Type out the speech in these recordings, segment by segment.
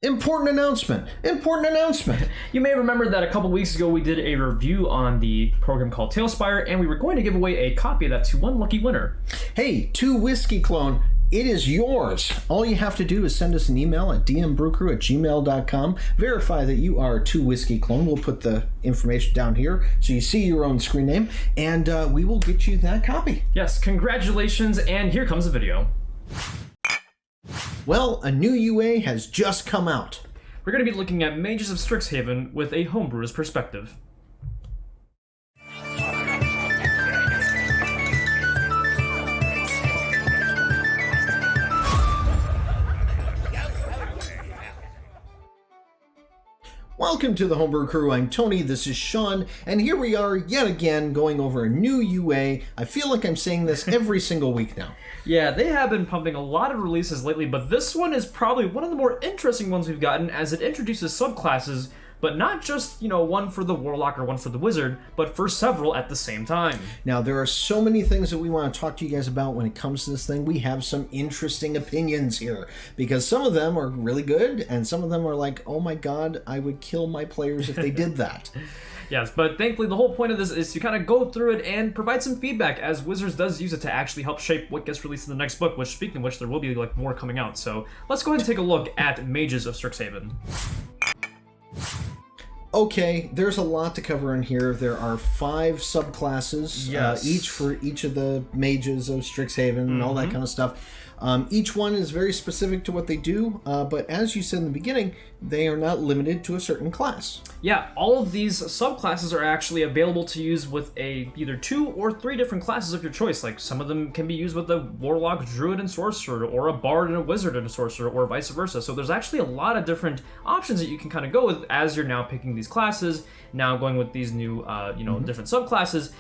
Important announcement! Important announcement! You may remember that a couple weeks ago we did a review on the program called Tailspire, and we were going to give away a copy of that to one lucky winner. Hey, 2 Whiskey Clone, it is yours. All you have to do is send us an email at dmbrewcrew@gmail.com. Verify that you are 2 Whiskey Clone. We'll put the information down here so you see your own screen name, and we will get you that copy. Yes, congratulations, and here comes the video. Well, a new UA has just come out. We're going to be looking at Mages of Strixhaven with a homebrewer's perspective. Welcome to the Homebrew Crew. I'm Tony, this is Sean, and here we are yet again going over a new UA. I feel like I'm saying this every single week now. Yeah, they have been pumping a lot of releases lately, but this one is probably one of the more interesting ones we've gotten, as it introduces subclasses, but not just, one for the Warlock or one for the Wizard, but for several at the same time. Now, there are so many things that we want to talk to you guys about when it comes to this thing. We have some interesting opinions here, because some of them are really good, and some of them are like, oh my god, I would kill my players if they did that. Yes, but thankfully the whole point of this is to kind of go through it and provide some feedback, as Wizards does use it to actually help shape what gets released in the next book, which, speaking of which, there will be more coming out. So let's go ahead and take a look at Mages of Strixhaven. Okay, there's a lot to cover in here. There are 5 subclasses, yes. Each for each of the mages of Strixhaven and all that kind of stuff. Each one is very specific to what they do, but as you said in the beginning, they are not limited to a certain class. Yeah, all of these subclasses are actually available to use with either 2 or 3 different classes of your choice. Like, some of them can be used with a Warlock, Druid, and Sorcerer, or a Bard and a Wizard and a Sorcerer, or vice versa. So there's actually a lot of different options that you can kind of go with as you're now picking these classes, now going with these new, different subclasses.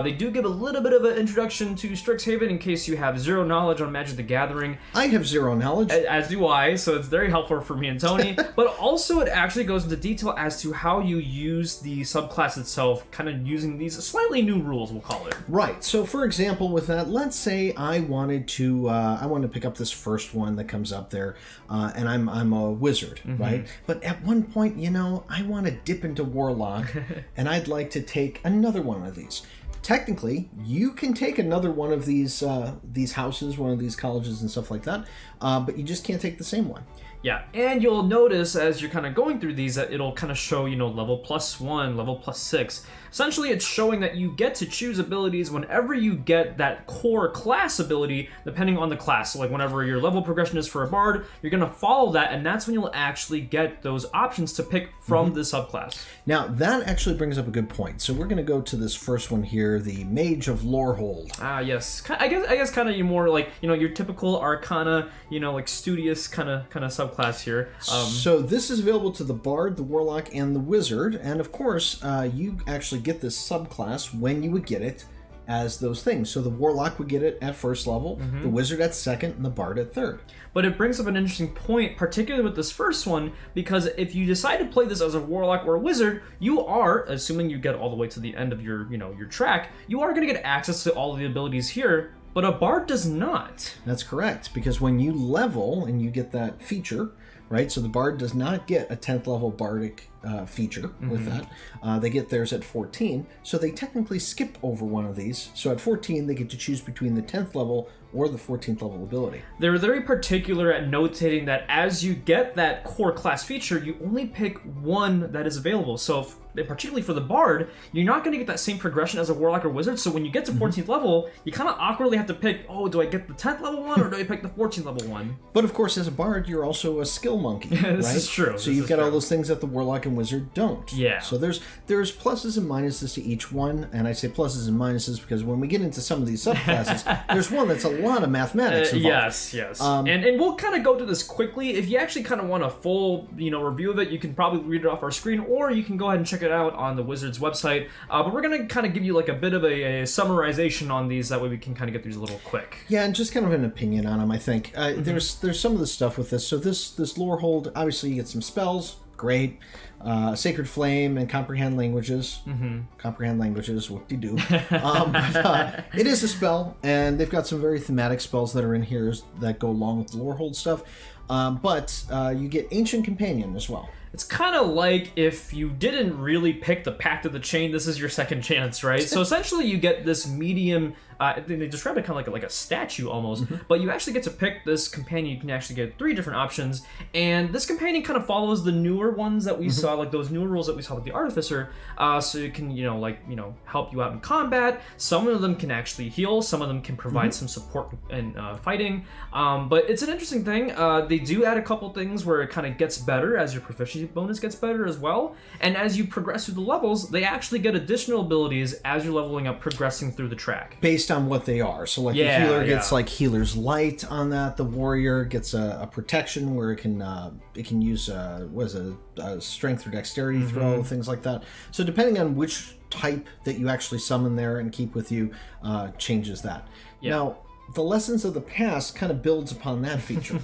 They do give a little bit of an introduction to Strixhaven in case you have zero knowledge on Magic the Gathering. I have zero knowledge. As do I, so it's very helpful for me and Tony. But also it actually goes into detail as to how you use the subclass itself, kind of using these slightly new rules, we'll call it. Right. So for example, with that, let's say I wanted to pick up this first one that comes up there, and I'm a wizard, right? But at one point, I want to dip into Warlock, and I'd like to take another one of these. Technically, you can take another one of these houses, one of these colleges and stuff like that, but you just can't take the same one. Yeah, and you'll notice as you're kind of going through these that it'll kind of show, level +1, level +6. Essentially, it's showing that you get to choose abilities whenever you get that core class ability, depending on the class. So, like, whenever your level progression is for a Bard, you're going to follow that, and that's when you'll actually get those options to pick from the subclass. Now, that actually brings up a good point. So we're going to go to this first one here, the Mage of Lorehold. Ah, yes. I guess kind of more like, your typical Arcana, like studious kind of subclass here. So this is available to the Bard, the Warlock, and the Wizard, and of course, you actually get this subclass when you would get it as those things. So the Warlock would get it at first level, the Wizard at second, and the Bard at third. But it brings up an interesting point, particularly with this first one, because if you decide to play this as a Warlock or a Wizard, you are, assuming you get all the way to the end of your, your track, you are going to get access to all of the abilities here, but a Bard does not. That's correct, because when you level and you get that feature, right, so the Bard does not get a 10th level Bardic feature with that. They get theirs at 14, so they technically skip over one of these. So at 14, they get to choose between the 10th level or the 14th level ability. They're very particular at notating that as you get that core class feature, you only pick one that is available. So particularly for the Bard, you're not going to get that same progression as a Warlock or Wizard, so when you get to 14th level, you kind of awkwardly have to pick, do I get the 10th level one, or do I pick the 14th level one? But of course, as a Bard, you're also a skill monkey, This right? is true. So you've got all those things that the Warlock and Wizard don't. Yeah. So there's pluses and minuses to each one, and I say pluses and minuses because when we get into some of these subclasses, there's one that's a lot of mathematics involved. Yes. And we'll kind of go through this quickly. If you actually kind of want a full, review of it, you can probably read it off our screen, or you can go ahead and check it out on the Wizard's website. But we're going to kind of give you like a bit of a summarization on these, that way we can kind of get these a little quick. Yeah, and just kind of an opinion on them, I think. There's some of the stuff with this. So this Lorehold, obviously you get some spells, great. Sacred Flame and Comprehend Languages. Comprehend Languages, whoop-de-doo. But it is a spell, and they've got some very thematic spells that are in here that go along with the Lorehold stuff. But you get Ancient Companion as well. It's kind of like if you didn't really pick the Pact of the Chain, this is your second chance, right? So essentially you get this medium, they describe it kind of like a statue almost, but you actually get to pick this companion. You can actually get 3 different options, and this companion kind of follows the newer ones that we saw, like those newer rules that we saw with the Artificer, so it can, help you out in combat. Some of them can actually heal, some of them can provide some support in fighting, but it's an interesting thing. They do add a couple things where it kind of gets better as your proficiency bonus gets better as well, and as you progress through the levels, they actually get additional abilities as you're leveling up, progressing through the track based on what they are. So like the healer gets like Healer's Light on that. The warrior gets a protection where it can use a strength or dexterity throw, things like that. So depending on which type that you actually summon there and keep with you, changes that. Now the Lessons of the Past kind of builds upon that feature.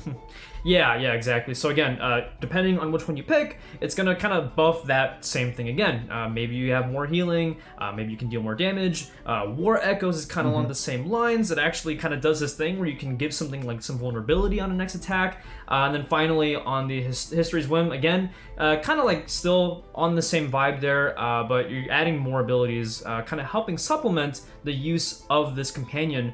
Yeah, exactly. So again, depending on which one you pick, it's going to kind of buff that same thing again. Maybe you have more healing, maybe you can deal more damage. War Echoes is kind of along the same lines. It actually kind of does this thing where you can give something like some vulnerability on the next attack. And then finally on the History's Whim, again, kind of like still on the same vibe there, but you're adding more abilities, kind of helping supplement the use of this companion.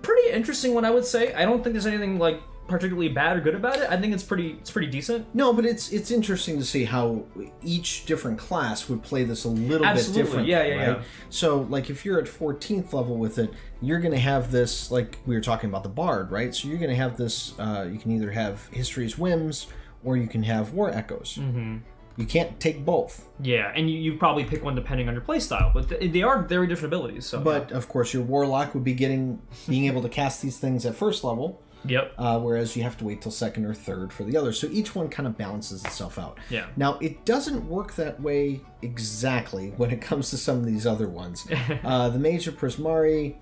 Pretty interesting one, I would say. I don't think there's anything like particularly bad or good about it. I think it's pretty decent. No, but it's interesting to see how each different class would play this a little bit differently. Yeah. So, like, if you're at 14th level with it, you're going to have this, like we were talking about the Bard, right? So you're going to have this, you can either have History's Whims, or you can have War Echoes. You can't take both. Yeah, and you probably pick one depending on your playstyle, but they are very different abilities. So, but of course, your Warlock would be being able to cast these things at first level. Yep. Whereas you have to wait till second or third for the others. So each one kind of balances itself out. Yeah. Now, it doesn't work that way exactly when it comes to some of these other ones. The Mage of Prismari,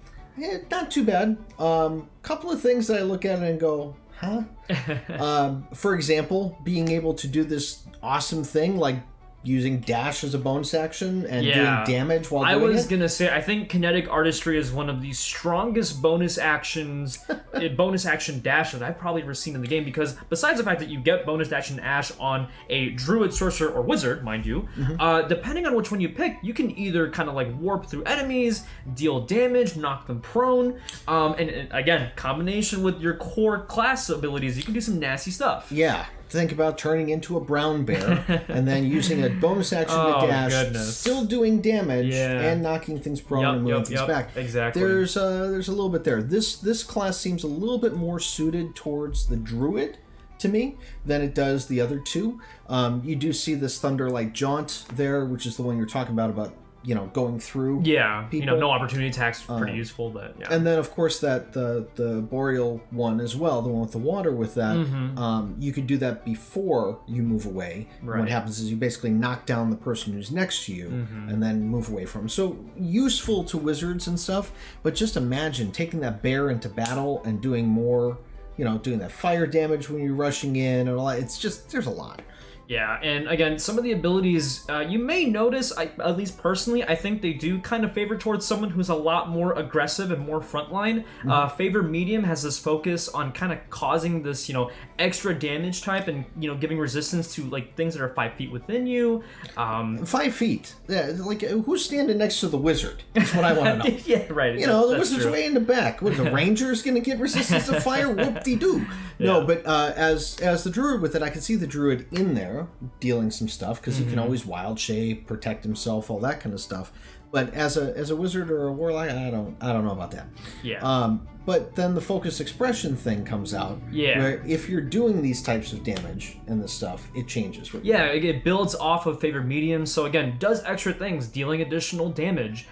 not too bad. Couple of things that I look at it and go, huh? For example, being able to do this awesome thing like using dash as a bonus action and doing damage while doing it. I was going to say, I think Kinetic Artistry is one of the strongest bonus actions, bonus action dash that I've probably ever seen in the game, because besides the fact that you get bonus action dash on a Druid, Sorcerer, or Wizard, mind you, depending on which one you pick, you can either kind of like warp through enemies, deal damage, knock them prone, and again, combination with your core class abilities, you can do some nasty stuff. Yeah. Think about turning into a brown bear and then using a bonus action to dash, still doing damage and knocking things prone and moving things back. Exactly. There's a little bit there. This class seems a little bit more suited towards the Druid to me than it does the other two. You do see this Thunderlight Jaunt there, which is the one you're talking about going through. Yeah, people. No opportunity attacks, pretty useful, but yeah. And then of course that the Boreal one as well, the one with the water with that, you could do that before you move away. Right. What happens is you basically knock down the person who's next to you and then move away from them. So useful to wizards and stuff, but just imagine taking that bear into battle and doing more, doing that fire damage when you're rushing in and all that. It's just, there's a lot. Yeah, and again, some of the abilities, you may notice, at least personally, I think they do kind of favor towards someone who's a lot more aggressive and more frontline. Favor Medium has this focus on kind of causing this, extra damage type and, giving resistance to, like, things that are 5 feet within you. 5 feet? Yeah, like, who's standing next to the wizard? That's what I want to know. Yeah, right. The wizard's way in the back. What, the ranger's going to get resistance to fire? Whoop-de-doo. Yeah. No, but as the druid with it, I can see the druid in there dealing some stuff because he can always wild shape, protect himself, all that kind of stuff. But as a wizard or a warlock, I don't know about that. Yeah. But then the focus expression thing comes out. Yeah. Where if you're doing these types of damage and this stuff, it changes. Yeah, it builds off of Favor Medium. So again, does extra things, dealing additional damage.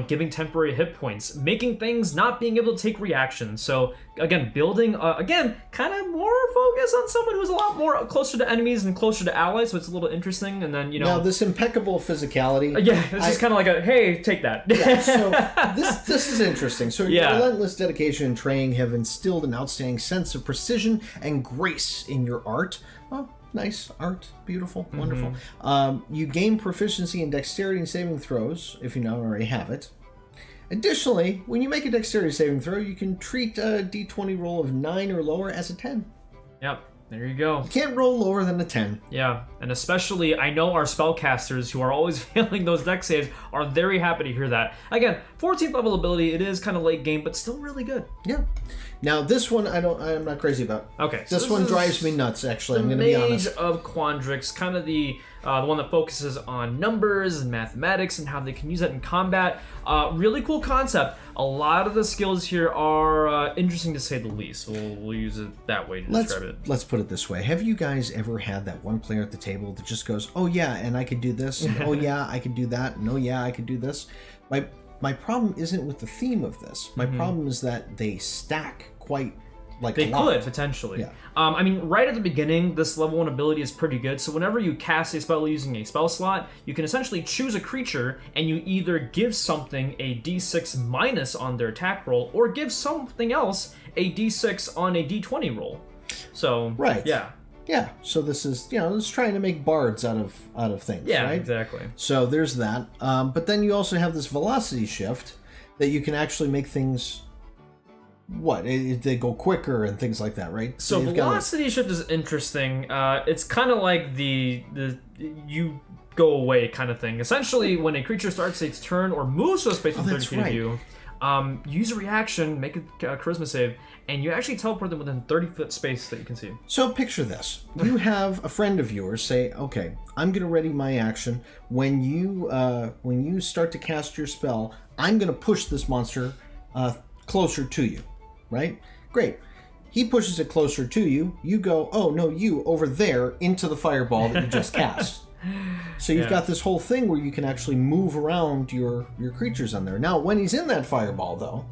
Giving temporary hit points, making things not being able to take reactions. So again, building kind of more focus on someone who's a lot more closer to enemies and closer to allies. So it's a little interesting. And then now this impeccable physicality. It's just kind of like a hey, take that. Yeah, so this is interesting. So your relentless dedication and training have instilled an outstanding sense of precision and grace in your art. Well, nice art, beautiful, wonderful. You gain proficiency in dexterity and saving throws if you not already have it. Additionally, when you make a dexterity saving throw, you can treat a d20 roll of 9 or lower as a 10. Yep. There you go. You can't roll lower than a 10. Yeah, and especially, I know our spellcasters who are always failing those deck saves are very happy to hear that. Again, 14th level ability, it is kind of late game, but still really good. Yeah. Now, this one I'm not crazy about. Okay. So this one drives me nuts, actually. I'm going to be honest. Mage of Quandrix, kind of the one that focuses on numbers and mathematics and how they can use that in combat. Really cool concept. A lot of the skills here are interesting to say the least. We'll use it that way to describe it. Let's put it this way. Have you guys ever had that one player at the table that just goes, oh yeah, and I could do this, and oh yeah, I could do that, and oh yeah, I could do this? My problem isn't with the theme of this. My problem is that they stack quite like they a lot. could potentially. Yeah. I mean, right at the beginning, this level 1 ability is pretty good. So whenever you cast a spell using a spell slot, you can essentially choose a creature and you either give something a d6 minus on their attack roll or give something else a d6 on a d20 roll. So right. Yeah. Yeah. So this is it's trying to make bards out of things. Yeah. Right? Exactly. So there's that. But then you also have this velocity shift that you can actually make things. They go quicker and things like that, right? So velocity shift is interesting. It's kind of like the you go away kind of thing. Essentially, when a creature starts its turn or moves to a space within 30 feet of you, use a reaction, make a charisma save, and you actually teleport them within 30-foot space that you can see. So picture this. You have a friend of yours say, okay, I'm going to ready my action. When you start to cast your spell, I'm going to push this monster closer to you. Right? Great. He pushes it closer to you. You go, oh, no, you over there into the fireball that you just cast. So you've got this whole thing where you can actually move around your creatures on there. Now, when he's in that fireball, though...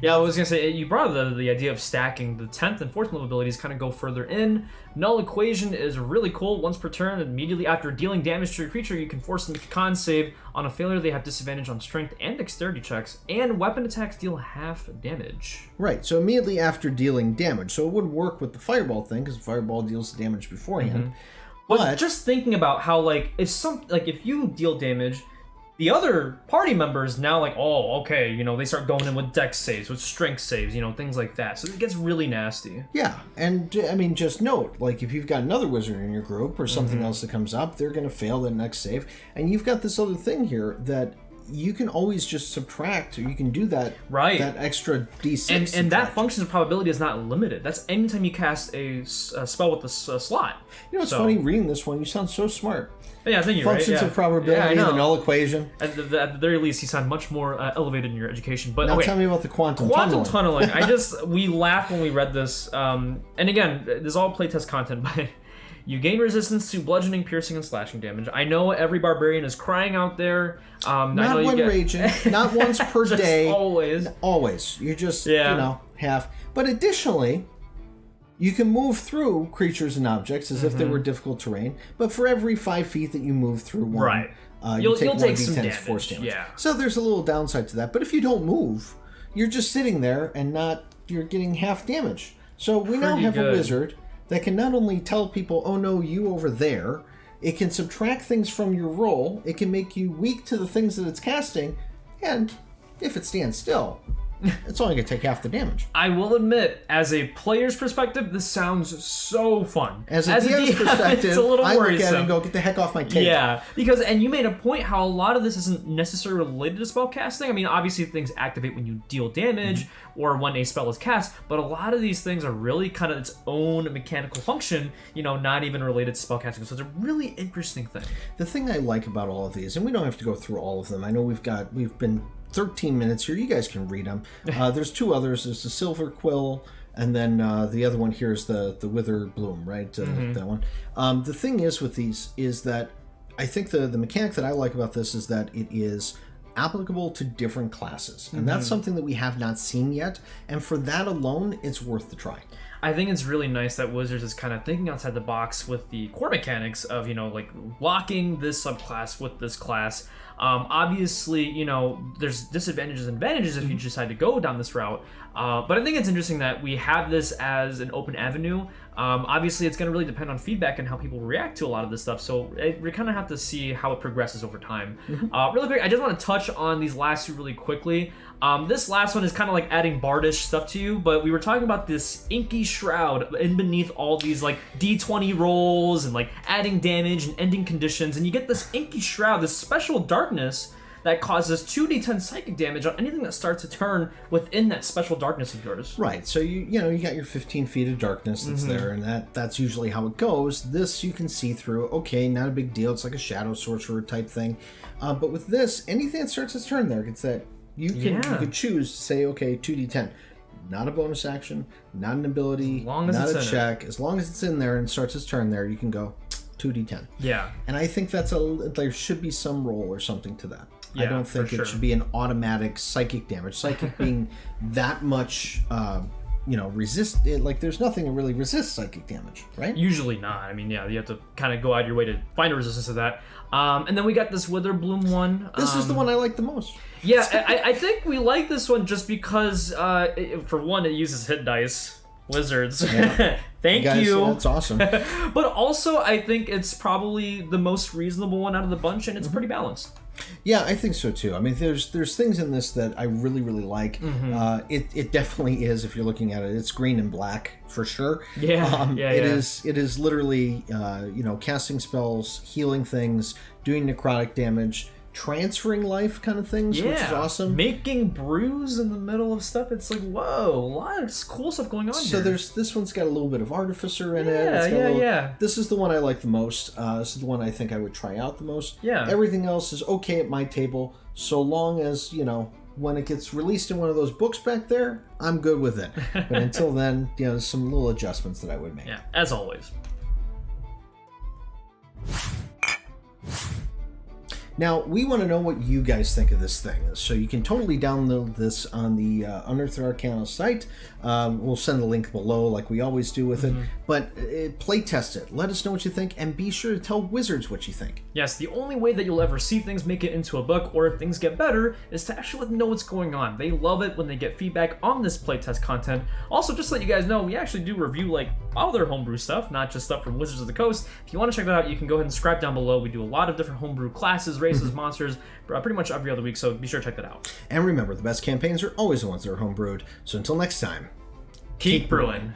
Yeah, I was going to say, you brought up the idea of stacking. The 10th and 4th level abilities kind of go further in. Null Equation is really cool. Once per turn, immediately after dealing damage to your creature, you can force them to con save. On a failure, they have disadvantage on strength and dexterity checks, and weapon attacks deal half damage. Right, so immediately after dealing damage. So it wouldn't work with the fireball thing, because the fireball deals the damage beforehand. But just thinking about how, if you deal damage, the other party members now they start going in with dex saves, with strength saves, things like that. So it gets really nasty. Yeah, and I mean, just note, if you've got another wizard in your group or something else that comes up, they're going to fail the next save. And you've got this other thing here that you can always just subtract, or you can do that that extra d6. And that function's probability is not limited. That's anytime you cast a spell with a slot. It's funny reading this one. You sound so smart. Yeah, thank you. Functions of probability, the null equation. At the very least, you sound much more elevated in your education. But now tell me about the quantum tunneling. We laughed when we read this. And again, this is all playtest content, but you gain resistance to bludgeoning, piercing, and slashing damage. I know every barbarian is crying out there. Not when raging, not once per day. Always. You're just, half. But additionally, you can move through creatures and objects as if they were difficult terrain. But for every 5 feet that you move through one, you'll take 1d10 force damage. Yeah. So there's a little downside to that. But if you don't move, you're just sitting there and you're getting half damage. So we now have a wizard that can not only tell people, oh no, you over there, it can subtract things from your roll, it can make you weak to the things that it's casting, and if it stands still, it's only going to take half the damage. I will admit, as a player's perspective, this sounds so fun. As a DM's perspective, it's a little I worrisome. Look at it and go, get the heck off my table. Yeah, and you made a point how a lot of this isn't necessarily related to spell casting. I mean, obviously things activate when you deal damage or when a spell is cast, but a lot of these things are really kind of its own mechanical function, not even related to spell casting. So it's a really interesting thing. The thing I like about all of these, and we don't have to go through all of them. I know we've been 13 minutes here. You guys can read them. There's two others. There's the Silver Quill, and then the other one here is the Wither Bloom, right? That one. The thing is with these is that I think the mechanic that I like about this is that it is applicable to different classes. And that's something that we have not seen yet. And for that alone, it's worth the try. I think it's really nice that Wizards is kind of thinking outside the box with the core mechanics of, locking this subclass with this class. Obviously, there's disadvantages and advantages if you decide to go down this route. But I think it's interesting that we have this as an open avenue. Obviously, it's going to really depend on feedback and how people react to a lot of this stuff, so we kind of have to see how it progresses over time. Really quick, I just want to touch on these last two really quickly. This last one is kind of like adding bardish stuff to you, but we were talking about this Inky Shroud in beneath all these like D20 rolls and like adding damage and ending conditions, and you get this Inky Shroud, this special darkness that causes 2d10 psychic damage on anything that starts a turn within that special darkness of yours. Right, so you got your 15 feet of darkness that's there, and that's usually how it goes. This you can see through. Okay, not a big deal. It's like a shadow sorcerer type thing. But with this, anything that starts its turn there gets that. You could choose to say, okay, 2d10. Not a bonus action, not an ability, not a check. As long as it's in there and starts its turn there, you can go 2d10. Yeah. And I think there should be some roll or something to that. Yeah, I don't think it should be an automatic psychic damage. Psychic being that much, resist. There's nothing that really resists psychic damage, right? Usually not. I mean, yeah, you have to kind of go out of your way to find a resistance to that. And then we got this Witherbloom one. This is the one I like the most. Yeah, I think we like this one just because, for one, it uses hit dice. Wizards. Yeah. Thank you. That's awesome. But also, I think it's probably the most reasonable one out of the bunch, and it's pretty balanced. Yeah, I think so too. I mean, there's things in this that I really, really like. It definitely is, if you're looking at it, it's green and black for sure. It is literally, casting spells, healing things, doing necrotic damage, transferring life kind of things, which is awesome. Making brews in the middle of stuff. It's like, whoa, a lot of cool stuff going on here. So this one's got a little bit of Artificer in it. This is the one I like the most. This is the one I think I would try out the most. Yeah. Everything else is okay at my table, so long as, when it gets released in one of those books back there, I'm good with it. But until then, there's some little adjustments that I would make. Yeah, as always. Now, we want to know what you guys think of this thing, so you can totally download this on the Unearthed Arcana site. We'll send the link below like we always do with it, but play test it. Let us know what you think, and be sure to tell Wizards what you think. Yes, the only way that you'll ever see things make it into a book, or if things get better, is to actually let them know what's going on. They love it when they get feedback on this playtest content. Also, just to let you guys know, we actually do review other homebrew stuff, not just stuff from Wizards of the Coast. If you want to check that out, you can go ahead and subscribe down below. We do a lot of different homebrew classes, races, monsters, pretty much every other week, so be sure to check that out. And remember, the best campaigns are always the ones that are homebrewed. So until next time, keep brewing.